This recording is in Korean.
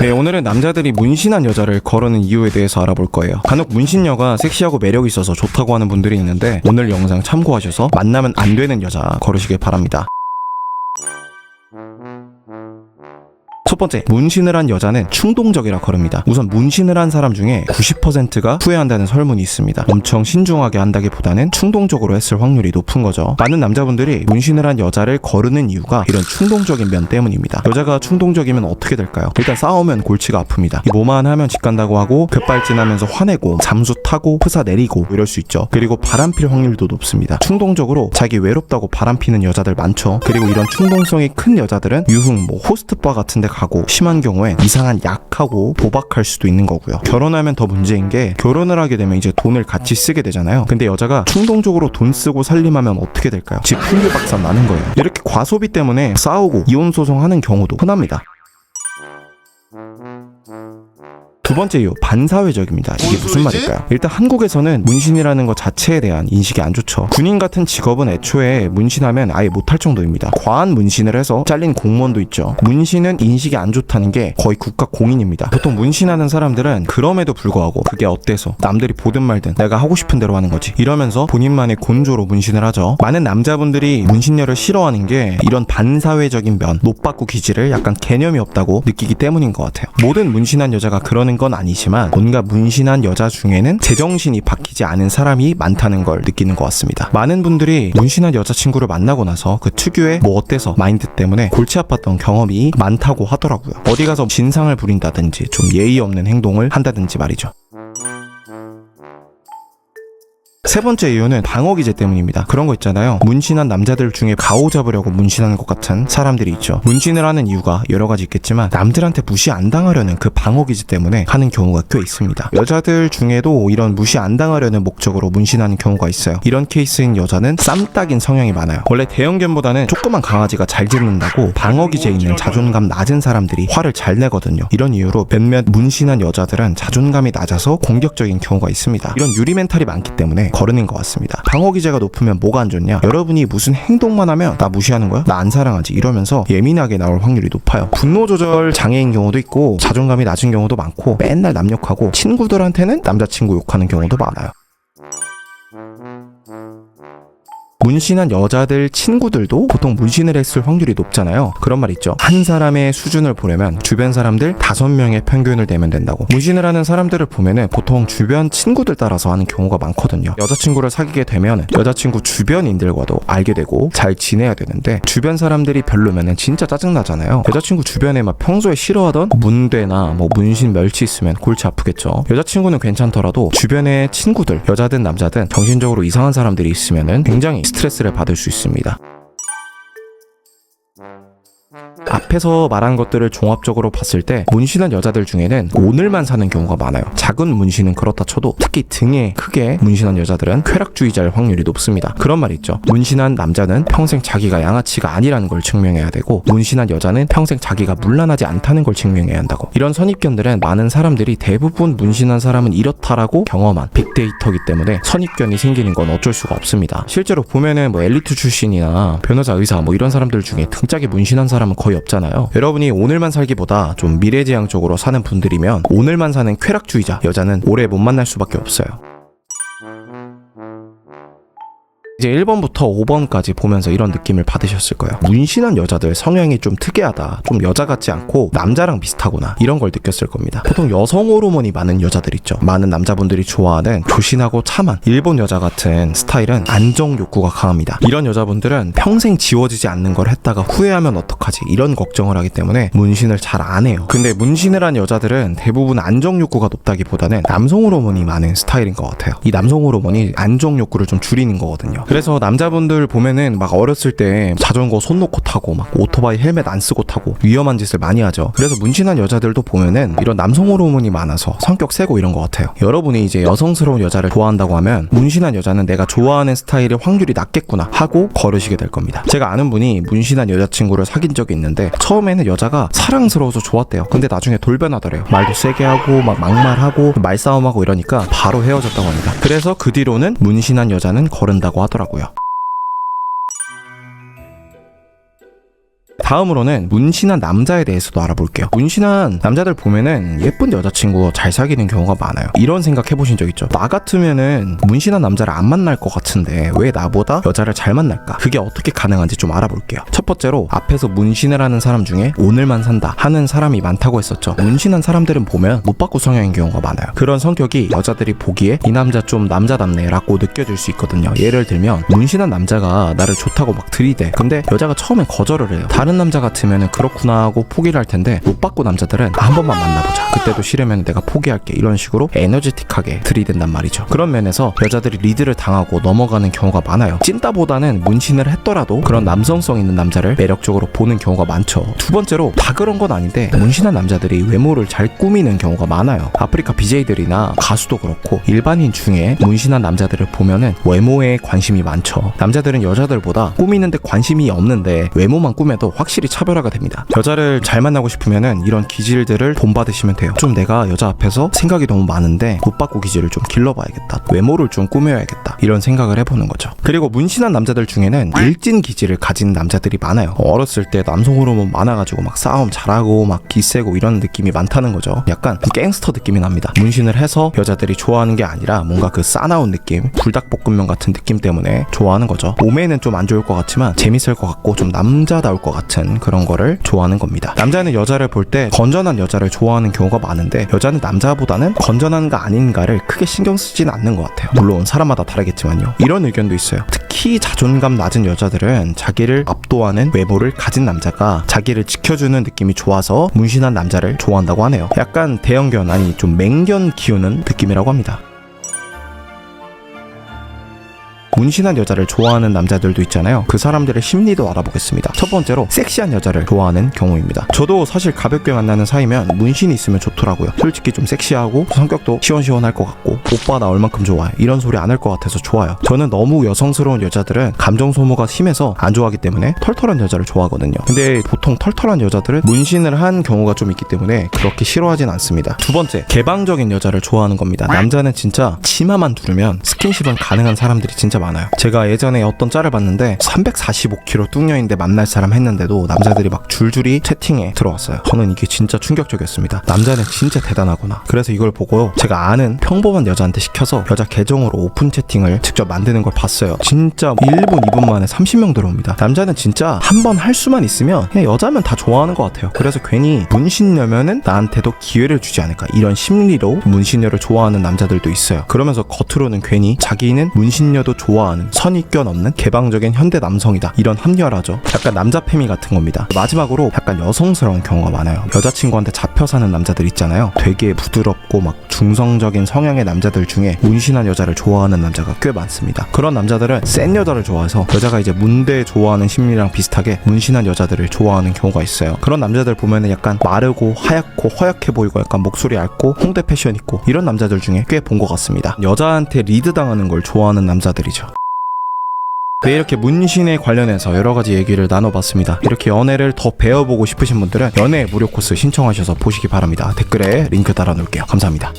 네, 오늘은 남자들이 문신한 여자를 거르는 이유에 대해서 알아볼 거예요. 간혹 문신녀가 섹시하고 매력이 있어서 좋다고 하는 분들이 있는데 오늘 영상 참고하셔서 만나면 안 되는 여자 거르시길 바랍니다. 첫 번째, 문신을 한 여자는 충동적이라 거릅니다. 우선 문신을 한 사람 중에 90%가 후회한다는 설문이 있습니다. 엄청 신중하게 한다기보다는 충동적으로 했을 확률이 높은 거죠. 많은 남자분들이 문신을 한 여자를 거르는 이유가 이런 충동적인 면 때문입니다. 여자가 충동적이면 어떻게 될까요? 일단 싸우면 골치가 아픕니다. 뭐만 하면 집 간다고 하고 급발진하면서 화내고 잠수 타고 프사 내리고 이럴 수 있죠. 그리고 바람필 확률도 높습니다. 충동적으로 자기 외롭다고 바람피는 여자들 많죠. 그리고 이런 충동성이 큰 여자들은 유흥, 호스트바 같은 데 가고 심한 경우엔 이상한 약하고 도박할 수도 있는 거고요. 결혼하면 더 문제인 게 결혼을 하게 되면 이제 돈을 같이 쓰게 되잖아요. 근데 여자가 충동적으로 돈 쓰고 살림하면 어떻게 될까요? 집 풍류박산 나는 거예요. 이렇게 과소비 때문에 싸우고 이혼 소송하는 경우도 흔합니다. 두 번째 이유, 반사회적입니다. 이게 무슨 말일까요? 일단 한국에서는 문신이라는 것 자체에 대한 인식이 안 좋죠. 군인 같은 직업은 애초에 문신하면 아예 못할 정도입니다. 과한 문신을 해서 잘린 공무원도 있죠. 문신은 인식이 안 좋다는 게 거의 국가 공인입니다. 보통 문신하는 사람들은 그럼에도 불구하고 그게 어때서 남들이 보든 말든 내가 하고 싶은 대로 하는 거지 이러면서 본인만의 곤조로 문신을 하죠. 많은 남자분들이 문신녀를 싫어하는 게 이런 반사회적인 면, 노빠꾸 기질을 약간 개념이 없다고 느끼기 때문인 것 같아요. 모든 문신한 여자가 그러는 건 아니지만 뭔가 문신한 여자 중에는 제정신이 바뀌지 않은 사람이 많다는 걸 느끼는 것 같습니다. 많은 분들이 문신한 여자친구를 만나고 나서 그 특유의 어때서 마인드 때문에 골치 아팠던 경험이 많다고 하더라고요. 어디 가서 진상을 부린다든지 좀 예의 없는 행동을 한다든지 말이죠. 세 번째 이유는 방어기제 때문입니다. 그런 거 있잖아요. 문신한 남자들 중에 가오 잡으려고 문신하는 것 같은 사람들이 있죠. 문신을 하는 이유가 여러 가지 있겠지만 남들한테 무시 안 당하려는 그 방어기제 때문에 하는 경우가 꽤 있습니다. 여자들 중에도 이런 무시 안 당하려는 목적으로 문신하는 경우가 있어요. 이런 케이스인 여자는 쌈딱인 성향이 많아요. 원래 대형견보다는 조그만 강아지가 잘 짖는다고 방어기제 있는 자존감 낮은 사람들이 화를 잘 내거든요. 이런 이유로 몇몇 문신한 여자들은 자존감이 낮아서 공격적인 경우가 있습니다. 이런 유리 멘탈이 많기 때문에 거르는 것 같습니다. 방어기제가 높으면 뭐가 안 좋냐? 여러분이 무슨 행동만 하면 나 무시하는 거야? 나 안 사랑하지? 이러면서 예민하게 나올 확률이 높아요. 분노 조절 장애인 경우도 있고 자존감이 낮은 경우도 많고 맨날 남 욕하고 친구들한테는 남자친구 욕하는 경우도 많아요. 문신한 여자들 친구들도 보통 문신을 했을 확률이 높잖아요. 그런 말 있죠. 한 사람의 수준을 보려면 주변 사람들 5명의 평균을 내면 된다고. 문신을 하는 사람들을 보면은 보통 주변 친구들 따라서 하는 경우가 많거든요. 여자친구를 사귀게 되면 여자친구 주변인들과도 알게 되고 잘 지내야 되는데 주변 사람들이 별로면은 진짜 짜증나잖아요. 여자친구 주변에 막 평소에 싫어하던 문대나 문신 멸치 있으면 골치 아프겠죠. 여자친구는 괜찮더라도 주변에 친구들, 여자든 남자든 정신적으로 이상한 사람들이 있으면은 굉장히 스트레스를 받을 수 있습니다. 앞에서 말한 것들을 종합적으로 봤을 때 문신한 여자들 중에는 오늘만 사는 경우가 많아요. 작은 문신은 그렇다 쳐도 특히 등에 크게 문신한 여자들은 쾌락주의자일 확률이 높습니다. 그런 말 있죠. 문신한 남자는 평생 자기가 양아치가 아니라는 걸 증명해야 되고 문신한 여자는 평생 자기가 문란하지 않다는 걸 증명해야 한다고. 이런 선입견들은 많은 사람들이 대부분 문신한 사람은 이렇다라고 경험한 빅데이터이기 때문에 선입견이 생기는 건 어쩔 수가 없습니다. 실제로 보면은 엘리트 출신이나 변호사, 의사 이런 사람들 중에 등짝에 문신한 사람은 거의 없잖아요. 여러분이 오늘만 살기보다 좀 미래지향적으로 사는 분들이면 오늘만 사는 쾌락주의자 여자는 오래 못 만날 수밖에 없어요. 이제 1번부터 5번까지 보면서 이런 느낌을 받으셨을 거예요. 문신한 여자들 성향이 좀 특이하다, 좀 여자 같지 않고 남자랑 비슷하구나 이런 걸 느꼈을 겁니다. 보통 여성 호르몬이 많은 여자들 있죠. 많은 남자분들이 좋아하는 조신하고 참한 일본 여자 같은 스타일은 안정 욕구가 강합니다. 이런 여자분들은 평생 지워지지 않는 걸 했다가 후회하면 어떡하지 이런 걱정을 하기 때문에 문신을 잘 안 해요. 근데 문신을 한 여자들은 대부분 안정 욕구가 높다기보다는 남성 호르몬이 많은 스타일인 것 같아요. 이 남성 호르몬이 안정 욕구를 좀 줄이는 거거든요. 그래서 남자분들 보면은 막 어렸을 때 자전거 손 놓고 타고 막 오토바이 헬멧 안 쓰고 타고 위험한 짓을 많이 하죠. 그래서 문신한 여자들도 보면은 이런 남성 호르몬이 많아서 성격 세고 이런 것 같아요. 여러분이 이제 여성스러운 여자를 좋아한다고 하면 문신한 여자는 내가 좋아하는 스타일의 확률이 낮겠구나 하고 거르시게 될 겁니다. 제가 아는 분이 문신한 여자친구를 사귄 적이 있는데 처음에는 여자가 사랑스러워서 좋았대요. 근데 나중에 돌변하더래요. 말도 세게 하고 막 막말하고 말싸움하고 이러니까 바로 헤어졌다고 합니다. 그래서 그 뒤로는 문신한 여자는 거른다고 하더라고요. 다음으로는 문신한 남자에 대해서도 알아볼게요. 문신한 남자들 보면은 예쁜 여자친구 잘 사귀는 경우가 많아요. 이런 생각 해보신 적 있죠? 나 같으면은 문신한 남자를 안 만날 것 같은데 왜 나보다 여자를 잘 만날까? 그게 어떻게 가능한지 좀 알아볼게요. 첫 번째로 앞에서 문신을 하는 사람 중에 오늘만 산다 하는 사람이 많다고 했었죠. 문신한 사람들은 보면 못 받고 성향인 경우가 많아요. 그런 성격이 여자들이 보기에 이 남자 좀 남자답네 라고 느껴질 수 있거든요. 예를 들면 문신한 남자가 나를 좋다고 막 들이대. 근데 여자가 처음엔 거절을 해요. 다른 남자 같으면 그렇구나 하고 포기를 할 텐데 못 받고 남자들은 한 번만 만나보자. 그때도 싫으면 내가 포기할게. 이런 식으로 에너지틱하게 들이댄단 말이죠. 그런 면에서 여자들이 리드를 당하고 넘어가는 경우가 많아요. 찐따보다는 문신을 했더라도 그런 남성성 있는 남자를 매력적으로 보는 경우가 많죠. 두 번째로 다 그런 건 아닌데 문신한 남자들이 외모를 잘 꾸미는 경우가 많아요. 아프리카 BJ들이나 가수도 그렇고 일반인 중에 문신한 남자들을 보면은 외모에 관심이 많죠. 남자들은 여자들보다 꾸미는데 관심이 없는데 외모만 꾸며도 확실히 차별화가 됩니다. 여자를 잘 만나고 싶으면은 이런 기질들을 본받으시면 돼요. 좀 내가 여자 앞에서 생각이 너무 많은데 못 받고 기질을 좀 길러봐야겠다. 외모를 좀 꾸며야겠다. 이런 생각을 해보는 거죠. 그리고 문신한 남자들 중에는 일진 기질을 가진 남자들이 많아요. 어렸을 때 남성 호르몬 많아가지고 막 싸움 잘하고 막 기세고 이런 느낌이 많다는 거죠. 약간 갱스터 느낌이 납니다. 문신을 해서 여자들이 좋아하는 게 아니라 뭔가 그 싸나운 느낌, 불닭볶음면 같은 느낌 때문에 좋아하는 거죠. 몸에는 좀 안 좋을 것 같지만 재밌을 것 같고 좀 남자다울 것 같은 그런 거를 좋아하는 겁니다. 남자는 여자를 볼 때 건전한 여자를 좋아하는 경우가 많은데 여자는 남자보다는 건전한가 아닌가를 크게 신경 쓰진 않는 것 같아요. 물론 사람마다 다르겠지만요. 이런 의견도 있어요. 특히 자존감 낮은 여자들은 자기를 압도하는 외모를 가진 남자가 자기를 지켜주는 느낌이 좋아서 문신한 남자를 좋아한다고 하네요. 약간 대형견 아니 좀 맹견 키우는 느낌이라고 합니다. 문신한 여자를 좋아하는 남자들도 있잖아요. 그 사람들의 심리도 알아보겠습니다. 첫 번째로 섹시한 여자를 좋아하는 경우입니다. 저도 사실 가볍게 만나는 사이면 문신이 있으면 좋더라고요. 솔직히 좀 섹시하고 성격도 시원시원할 것 같고 오빠 나 얼만큼 좋아해 이런 소리 안 할 것 같아서 좋아요. 저는 너무 여성스러운 여자들은 감정 소모가 심해서 안 좋아하기 때문에 털털한 여자를 좋아하거든요. 근데 보통 털털한 여자들은 문신을 한 경우가 좀 있기 때문에 그렇게 싫어하진 않습니다. 두 번째, 개방적인 여자를 좋아하는 겁니다. 남자는 진짜 치마만 두르면 스킨십은 가능한 사람들이 진짜 많아요. 제가 예전에 어떤 짤을 봤는데 345kg 뚱녀인데 만날 사람 했는데도 남자들이 막 줄줄이 채팅에 들어왔어요. 저는 이게 진짜 충격적이었습니다. 남자는 진짜 대단하구나. 그래서 이걸 보고 제가 아는 평범한 여자한테 시켜서 여자 계정으로 오픈 채팅을 직접 만드는 걸 봤어요. 진짜 1분, 2분 만에 30명 들어옵니다. 남자는 진짜 한 번 할 수만 있으면 그냥 여자면 다 좋아하는 것 같아요. 그래서 괜히 문신녀면은 나한테도 기회를 주지 않을까 이런 심리로 문신녀를 좋아하는 남자들도 있어요. 그러면서 겉으로는 괜히 자기는 문신녀도 좋아하는 선입견 없는 개방적인 현대 남성이다 이런 합리화라죠. 약간 남자 페미 같은 겁니다. 마지막으로 약간 여성스러운 경우가 많아요. 여자친구한테 잡혀 사는 남자들 있잖아요. 되게 부드럽고 막 중성적인 성향의 남자들 중에 문신한 여자를 좋아하는 남자가 꽤 많습니다. 그런 남자들은 센 여자를 좋아해서 여자가 이제 문대 좋아하는 심리랑 비슷하게 문신한 여자들을 좋아하는 경우가 있어요. 그런 남자들 보면은 약간 마르고 하얗고 허약해 보이고 약간 목소리 얇고 홍대 패션 있고 이런 남자들 중에 꽤 본 것 같습니다. 여자한테 리드 당하는 걸 좋아하는 남자들이죠. 네, 이렇게 문신에 관련해서 여러가지 얘기를 나눠봤습니다. 이렇게 연애를 더 배워보고 싶으신 분들은 연애 무료 코스 신청하셔서 보시기 바랍니다. 댓글에 링크 달아놓을게요. 감사합니다.